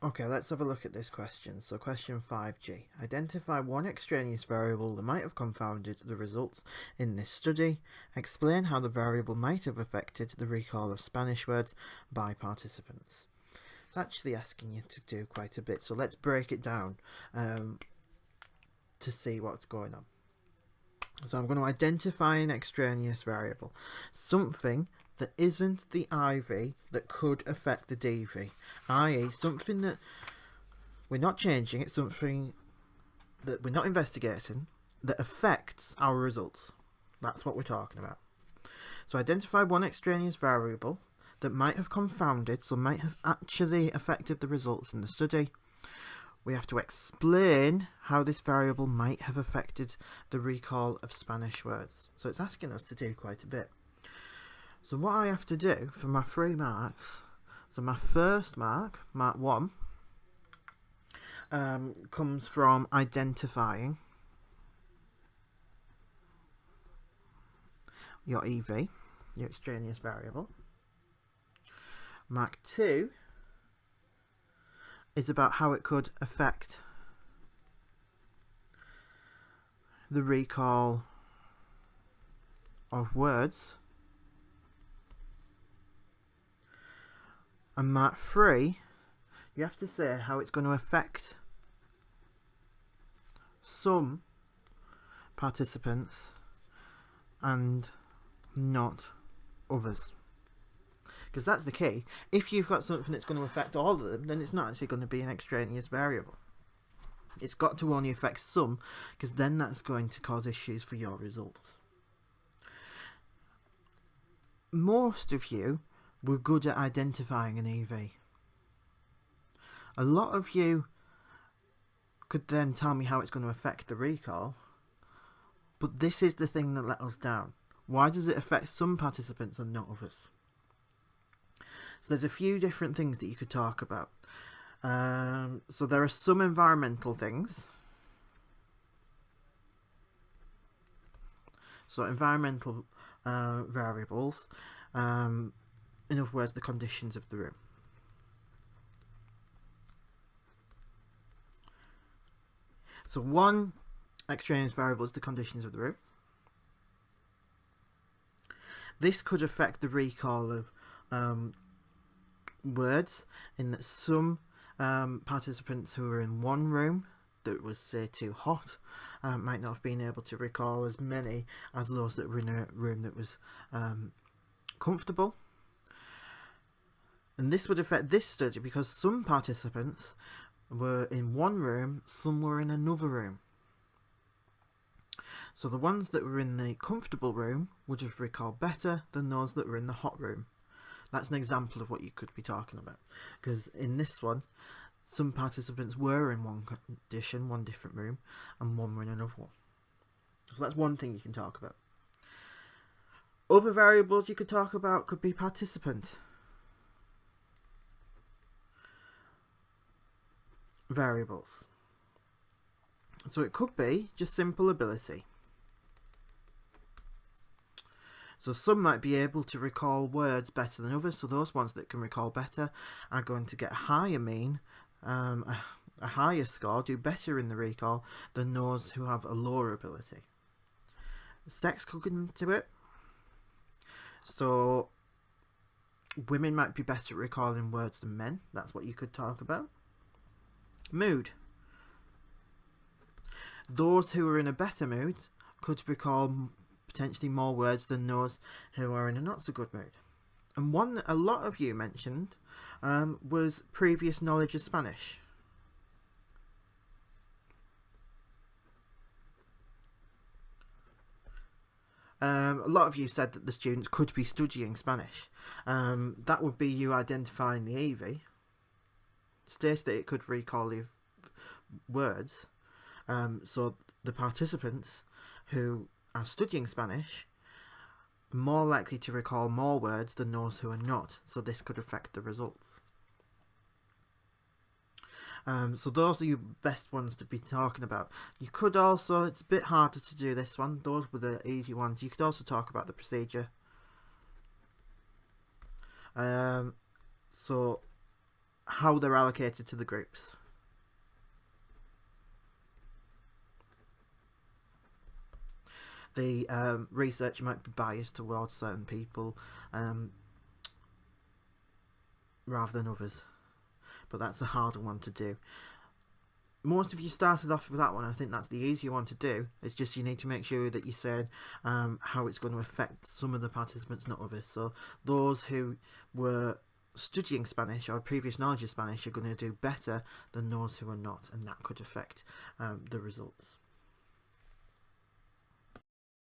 Okay, let's have a look at this question. So question 5G. Identify one extraneous variable that might have confounded the results in this study. Explain how the variable might have affected the recall of Spanish words by participants. It's actually asking you to do quite a bit, so let's break it down to see what's going on. So I'm going to identify an extraneous variable, something that isn't the IV that could affect the DV, i.e. something that we're not changing, it's something that we're not investigating that affects our results. That's what we're talking about. So identify one extraneous variable that might have confounded, so might have actually affected the results in the study. We have to explain how this variable might have affected the recall of Spanish words. So it's asking us to do quite a bit. So what I have to do for my 3 marks, so my first mark, mark 1, comes from identifying your EV, your extraneous variable. Mark 2 is about how it could affect the recall of words. And Mark 3, you have to say how it's going to affect some participants and not others. Because that's the key. If you've got something that's going to affect all of them, then it's not actually going to be an extraneous variable. It's got to only affect some, because then that's going to cause issues for your results. Most of you were good at identifying an EV. A lot of you could then tell me how it's going to affect the recall, but this is the thing that let us down. Why does it affect some participants and not others? So there's a few different things that you could talk about. So there are some environmental things. So environmental variables, in other words, the conditions of the room. So one extraneous variable is the conditions of the room. This could affect the recall of words, in that some participants who were in one room that was, say, too hot might not have been able to recall as many as those that were in a room that was comfortable. And this would affect this study because some participants were in one room, some were in another room. So the ones that were in the comfortable room would have recalled better than those that were in the hot room. That's an example of what you could be talking about. Because in this one, some participants were in one condition, one different room, and one were in another one. So that's one thing you can talk about. Other variables you could talk about could be participant variables. So it could be just simple ability. So some might be able to recall words better than others, so those ones that can recall better are going to get a higher mean, a higher score, do better in the recall than those who have a lower ability. Sex could come into it. So women might be better at recalling words than men. That's what you could talk about. Mood. Those who are in a better mood could recall potentially more words than those who are in a not so good mood. And one that a lot of you mentioned was previous knowledge of Spanish. A lot of you said that the students could be studying Spanish. That would be you identifying the EV. States that it could recall the words. So the participants who are studying Spanish are more likely to recall more words than those who are not. So this could affect the results. So those are your best ones to be talking about. You could also, it's a bit harder to do this one, those were the easy ones. You could also talk about the procedure. So how they're allocated to the groups. The research might be biased towards certain people rather than others, but that's a harder one to do. Most of you started off with that one. I think that's the easier one to do. It's just you need to make sure that you said how it's going to affect some of the participants, not others. So those who were studying Spanish or previous knowledge of Spanish are going to do better than those who are not, and that could affect the results.